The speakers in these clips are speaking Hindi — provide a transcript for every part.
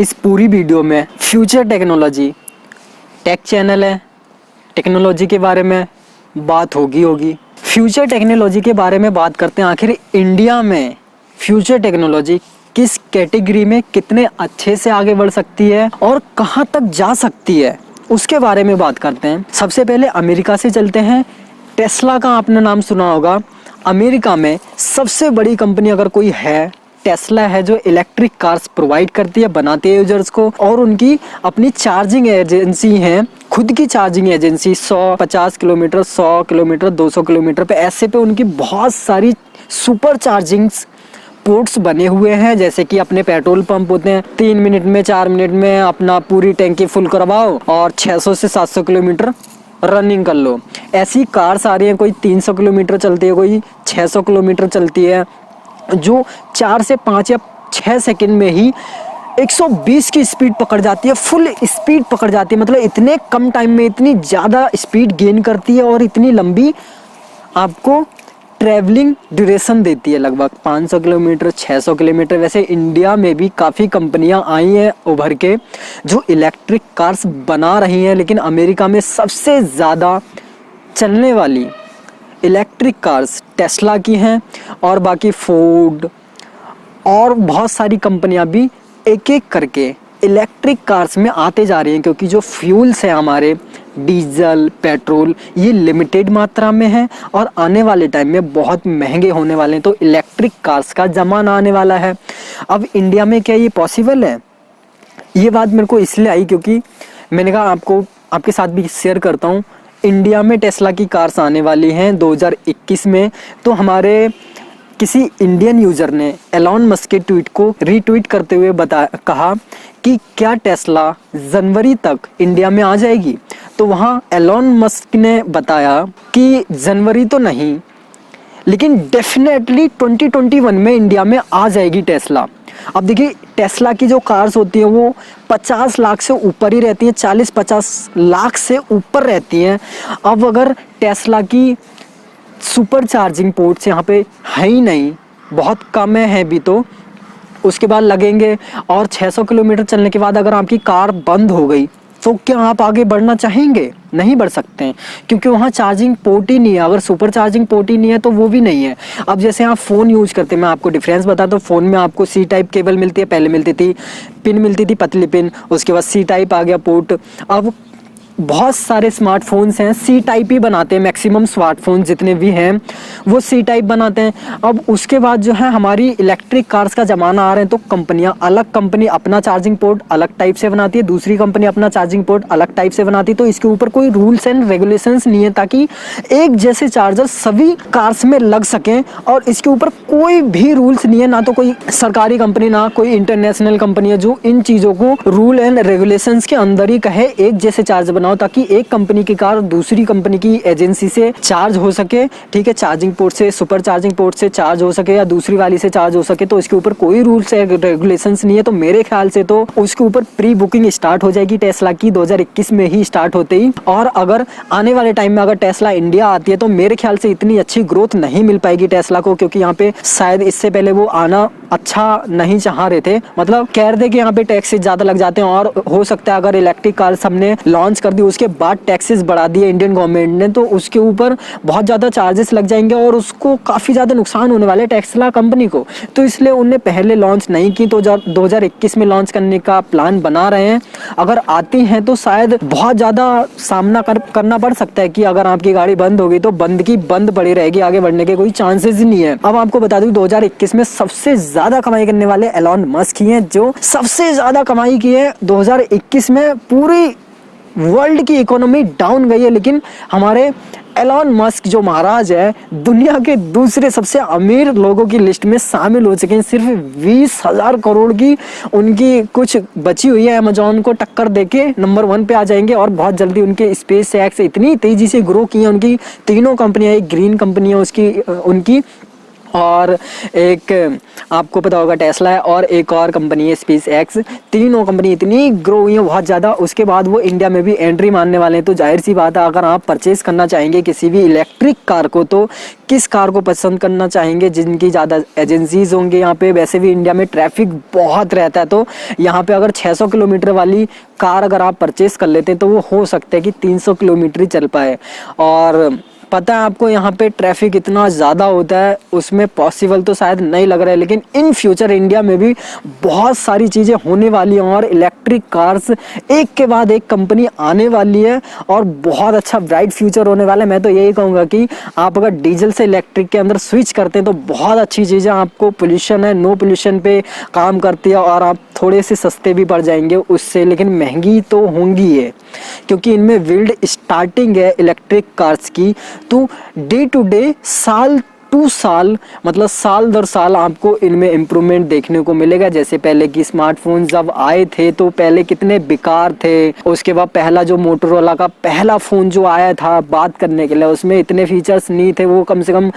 इस पूरी वीडियो में फ्यूचर टेक्नोलॉजी टेक चैनल है, टेक्नोलॉजी के बारे में बात होगी। फ्यूचर टेक्नोलॉजी के बारे में बात करते हैं। आखिर इंडिया में फ्यूचर टेक्नोलॉजी किस कैटेगरी में कितने अच्छे से आगे बढ़ सकती है और कहां तक जा सकती है, उसके बारे में बात करते हैं। सबसे पहले अमेरिका से चलते हैं। टेस्ला का आपने नाम सुना होगा। अमेरिका में सबसे बड़ी कंपनी अगर कोई है, टेस्ला है, जो इलेक्ट्रिक कार्स प्रोवाइड करती है, बनाती है यूजर्स को। और उनकी अपनी चार्जिंग एजेंसी है, खुद की charging agency 150 kilometre, 100 kilometre, 200 kilometre पे, ऐसे पे उनकी बहुत सारी सुपर चार्जिंग पोर्ट्स बने हुए हैं। जैसे कि अपने पेट्रोल पंप होते हैं, 3 मिनट में 4 मिनट में अपना पूरी टैंकी फुल करवाओ और 600 से 700 किलोमीटर रनिंग कर लो। ऐसी कार्स आ रही हैं, कोई 300 किलोमीटर चलती है, कोई 600 किलोमीटर चलती है, जो 4 से 5 या 6 सेकंड में ही 120 की स्पीड पकड़ जाती है, फुल स्पीड पकड़ जाती है। मतलब इतने कम टाइम में इतनी ज़्यादा स्पीड गेन करती है और इतनी लंबी आपको ट्रैवलिंग ड्यूरेशन देती है, लगभग 500 किलोमीटर, 600 किलोमीटर। वैसे इंडिया में भी काफ़ी कंपनियां आई हैं उभर के जो इलेक्ट्रिक कार्स बना रही हैं, लेकिन अमेरिका में सबसे ज़्यादा चलने वाली इलेक्ट्रिक कार्स टेस्ला की हैं और बाकी फोर्ड और बहुत सारी कंपनियां भी एक एक करके इलेक्ट्रिक कार्स में आते जा रही हैं, क्योंकि जो फ्यूल्स हैं हमारे डीजल, पेट्रोल, ये लिमिटेड मात्रा में है और आने वाले टाइम में बहुत महंगे होने वाले हैं। तो इलेक्ट्रिक कार्स का ज़माना आने वाला है। अब इंडिया में क्या ये पॉसिबल है? ये बात मेरे को इसलिए आई क्योंकि मैंने कहा आपके साथ भी शेयर करता हूँ। इंडिया में टेस्ला की कार्स आने वाली हैं 2021 में। तो हमारे किसी इंडियन यूज़र ने एलॉन मस्क के ट्वीट को रीट्वीट करते हुए कहा कि क्या टेस्ला जनवरी तक इंडिया में आ जाएगी। तो वहाँ एलॉन मस्क ने बताया कि जनवरी तो नहीं, लेकिन डेफिनेटली 2021 में इंडिया में आ जाएगी टेस्ला। अब देखिए, टेस्ला की जो कार्स होती हैं वो 50 लाख से ऊपर ही रहती हैं, 40-50 लाख से ऊपर रहती हैं। अब अगर टेस्ला की सुपर चार्जिंग पोर्ट्स यहाँ पे है ही नहीं, बहुत कम है भी, तो उसके बाद लगेंगे और 600 किलोमीटर चलने के बाद अगर आपकी कार बंद हो गई तो क्या आप आगे बढ़ना चाहेंगे? नहीं बढ़ सकते हैं, क्योंकि वहाँ चार्जिंग पोर्ट ही नहीं है। अगर सुपर चार्जिंग पोर्ट ही नहीं है तो वो भी नहीं है। अब जैसे आप फ़ोन यूज करते हैं, मैं आपको डिफरेंस बताता हूँ। फ़ोन में आपको सी टाइप केबल मिलती है, पहले मिलती थी पिन, मिलती थी पतली पिन, उसके बाद सी टाइप आ गया पोर्ट। अब बहुत सारे स्मार्टफोन्स हैं सी टाइप ही बनाते हैं, मैक्सिमम स्मार्टफोन जितने भी हैं वो सी टाइप बनाते हैं। अब उसके बाद जो है हमारी इलेक्ट्रिक कार्स का ज़माना आ रहे हैं, तो अलग कंपनी अपना चार्जिंग पोर्ट अलग टाइप से बनाती है, दूसरी कंपनी अपना चार्जिंग पोर्ट अलग टाइप से बनाती है। तो इसके ऊपर कोई रूल्स एंड रेगुलेशंस नहीं है, ताकि एक जैसे चार्जर सभी कार्स में लग सकें। और इसके ऊपर कोई भी रूल्स नहीं है, ना तो कोई सरकारी कंपनी, ना कोई इंटरनेशनल कंपनी है जो इन चीज़ों को रूल एंड रेगुलेशंस के अंदर ही कहे एक जैसे चार्जर बनाओ, ताकि एक कंपनी की कार दूसरी कंपनी की एजेंसी से चार्ज हो सके। ठीक है, चार्जिंग पोर्ट से, सुपर चार्जिंग पोर्ट से चार्ज हो सके या दूसरी वाली से चार्ज हो सके। तो इसके ऊपर कोई रूल्स रेगुलेशंस नहीं है। तो मेरे ख्याल से तो उसके ऊपर प्री बुकिंग स्टार्ट हो जाएगी टेस्ला की 2021 में ही स्टार्ट होते ही। और अगर आने वाले टाइम में अगर टेस्ला इंडिया आती है तो मेरे ख्याल से इतनी अच्छी ग्रोथ नहीं मिल पाएगी टेस्ला को, क्योंकि यहाँ पे शायद इससे पहले वो आना अच्छा नहीं चाह रहे थे। मतलब कह रहे थे कि यहाँ पे टैक्सेस ज्यादा लग जाते हैं, और हो सकता है अगर इलेक्ट्रिक कार सबने लॉन्च कर दी उसके बाद टैक्सेस बढ़ा दिए इंडियन गवर्नमेंट ने, तो उसके ऊपर बहुत ज़्यादा चार्जेस लग जाएंगे और उसको काफ़ी ज़्यादा नुकसान होने वाले टेस्ला कंपनी को। तो इसलिए उन्हें पहले लॉन्च नहीं की, तो 2021 में लॉन्च करने का प्लान बना रहे हैं। अगर आती हैं तो शायद बहुत ज़्यादा सामना करना पड़ सकता है कि अगर आपकी गाड़ी बंद हो गई तो बंद पड़ी रहेगी, आगे बढ़ने के कोई चांसेस ही नहीं है। अब आपको बता दूं 2021 में सबसे ज़्यादा कमाई करने वाले एलॉन मस्क ही हैं, जो सबसे ज़्यादा कमाई की है 2021 में। पूरी वर्ल्ड की इकोनॉमी डाउन गई है, लेकिन हमारे एलॉन मस्क जो महाराज है दुनिया के दूसरे सबसे अमीर लोगों की लिस्ट में शामिल हो चुके हैं। सिर्फ 20,000 करोड़ की उनकी कुछ बची हुई है, अमेजॉन को टक्कर देके नंबर 1 पे आ जाएंगे। और बहुत जल्दी उनके स्पेस एक्स इतनी तेजी से ग्रो की है, उनकी तीनों कंपनियां, एक ग्रीन कंपनी है उनकी, और एक आपको पता होगा टेस्ला है, और एक और कंपनी है स्पेस एक्स। तीनों कंपनी इतनी ग्रो हुई है बहुत ज़्यादा, उसके बाद वो इंडिया में भी एंट्री मारने वाले हैं। तो जाहिर सी बात है, अगर आप परचेज करना चाहेंगे किसी भी इलेक्ट्रिक कार को, तो किस कार को पसंद करना चाहेंगे? जिनकी ज़्यादा एजेंसीज होंगे यहाँ पे। वैसे भी इंडिया में ट्रैफिक बहुत रहता है, तो यहाँ पे अगर 600 किलोमीटर वाली कार अगर आप परचेज कर लेते हैं तो वो हो सकता है कि 300 किलोमीटर ही चल पाए। और पता है आपको, यहाँ पे ट्रैफिक इतना ज़्यादा होता है, उसमें पॉसिबल तो शायद नहीं लग रहा है, लेकिन इन फ्यूचर इंडिया में भी बहुत सारी चीज़ें होने वाली हैं और इलेक्ट्रिक कार्स एक के बाद एक कंपनी आने वाली है और बहुत अच्छा ब्राइट फ्यूचर होने वाला है। मैं तो यही कहूँगा कि आप अगर डीजल से इलेक्ट्रिक के अंदर स्विच करते हैं तो बहुत अच्छी चीज़ें, आपको पोल्यूशन है, नो पोल्यूशन पे काम करती है और आप थोड़े से सस्ते भी पड़ जाएंगे उससे, लेकिन महंगी तो होंगी है क्योंकि इनमें बिल्ड स्टार्टिंग है इलेक्ट्रिक कार्स की। तो डे टू डे, साल टू साल, मतलब साल दर साल आपको इनमें इम्प्रूवमेंट देखने को मिलेगा। जैसे पहले की स्मार्टफोन जब आए थे तो पहले कितने बेकार थे, उसके बाद पहला जो मोटोरोला का पहला फ़ोन जो आया था बात करने के लिए, उसमें इतने फीचर्स नहीं थे, वो कम से कम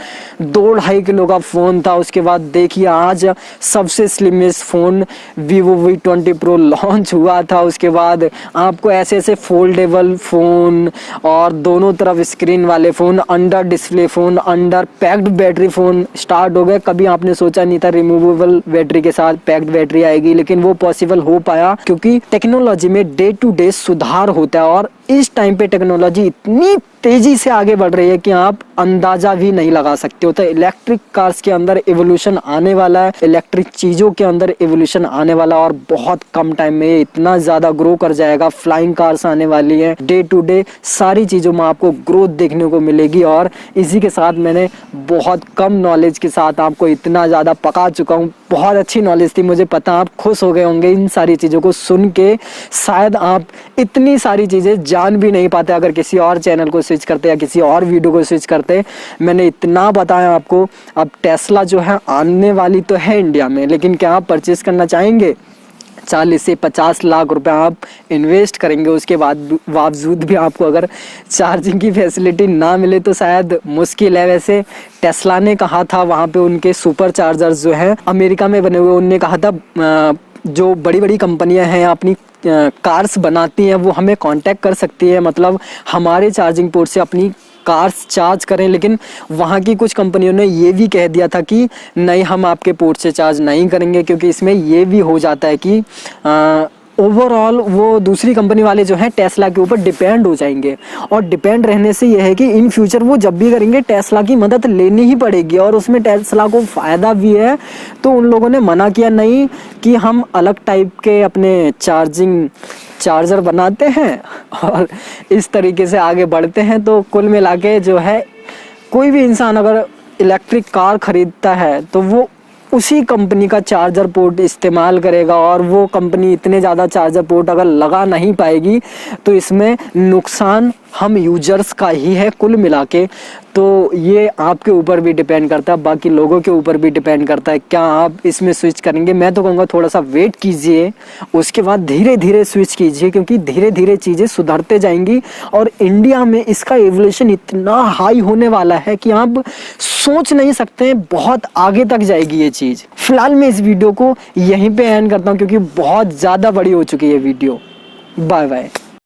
2-2.5 किलो का फ़ोन था। उसके बाद देखिए आज सबसे slimmest phone Vivo V20 pro launch हुआ था। उसके बाद आपको ऐसे ऐसे फोल्डेबल फ़ोन और दोनों तरफ स्क्रीन वाले phone, under display phone, under packed battery phone start हो गए। कभी आपने सोचा नहीं था रिमूवेबल बैटरी के साथ पैक्ड बैटरी आएगी, लेकिन वो पॉसिबल हो पाया क्योंकि टेक्नोलॉजी में डे टू डे सुधार होता है। और इस टाइम पे टेक्नोलॉजी इतनी तेजी से आगे बढ़ रही है कि आप अंदाजा भी नहीं लगा सकते हो। तो इलेक्ट्रिक कार्स के अंदर एवोल्यूशन आने वाला है, इलेक्ट्रिक चीज़ों के अंदर एवोल्यूशन आने वाला है और बहुत कम टाइम में ये इतना ज़्यादा ग्रो कर जाएगा। फ्लाइंग कार्स आने वाली है, डे टू डे सारी चीज़ों में आपको ग्रोथ देखने को मिलेगी। और इसी के साथ मैंने बहुत कम नॉलेज के साथ आपको इतना ज़्यादा पका चुका हूँ। बहुत अच्छी नॉलेज थी, मुझे पता आप खुश हो गए होंगे इन सारी चीज़ों को सुन के। शायद आप इतनी सारी चीज़ें जान भी नहीं पाते अगर किसी और चैनल को स्विच करते या किसी और वीडियो को स्विच करते। मैंने इतना बताया आपको। अब टेस्ला जो है आने वाली तो है इंडिया में, लेकिन क्या आप परचेज करना चाहेंगे? 40 से 50 लाख रुपए आप इन्वेस्ट करेंगे, उसके बाद बावजूद भी आपको अगर चार्जिंग की फैसिलिटी ना मिले तो शायद मुश्किल है। वैसे टेस्ला ने कहा था, वहाँ पे उनके सुपर चार्जर्स जो हैं अमेरिका में बने हुए, उनने कहा था जो बड़ी बड़ी कंपनियां हैं अपनी कार्स बनाती हैं वो हमें कांटेक्ट कर सकती है, मतलब हमारे चार्जिंग पोर्ट से अपनी कार्स चार्ज करें। लेकिन वहाँ की कुछ कंपनियों ने ये भी कह दिया था कि नहीं, हम आपके पोर्ट से चार्ज नहीं करेंगे, क्योंकि इसमें ये भी हो जाता है कि ओवरऑल वो दूसरी कंपनी वाले जो हैं टेस्ला के ऊपर डिपेंड हो जाएंगे। और डिपेंड रहने से ये है कि इन फ्यूचर वो जब भी करेंगे टेस्ला की मदद लेनी ही पड़ेगी और उसमें टेस्ला को फ़ायदा भी है। तो उन लोगों ने मना किया नहीं कि हम अलग टाइप के अपने चार्जर बनाते हैं और इस तरीके से आगे बढ़ते हैं। तो कुल मिला के जो है, कोई भी इंसान अगर इलेक्ट्रिक कार ख़रीदता है तो वो उसी कंपनी का चार्जर पोर्ट इस्तेमाल करेगा और वो कंपनी इतने ज़्यादा चार्जर पोर्ट अगर लगा नहीं पाएगी तो इसमें नुकसान हम यूजर्स का ही है कुल मिला के। तो ये आपके ऊपर भी डिपेंड करता है, बाकी लोगों के ऊपर भी डिपेंड करता है क्या आप इसमें स्विच करेंगे। मैं तो कहूँगा थोड़ा सा वेट कीजिए, उसके बाद धीरे धीरे स्विच कीजिए, क्योंकि धीरे धीरे चीज़ें सुधरते जाएंगी और इंडिया में इसका एवोल्यूशन इतना हाई होने वाला है कि आप सोच नहीं सकते, बहुत आगे तक जाएगी ये चीज़। फिलहाल मैं इस वीडियो को यहीं पे एंड करता हूँ क्योंकि बहुत ज़्यादा बड़ी हो चुकी है वीडियो। Bye bye.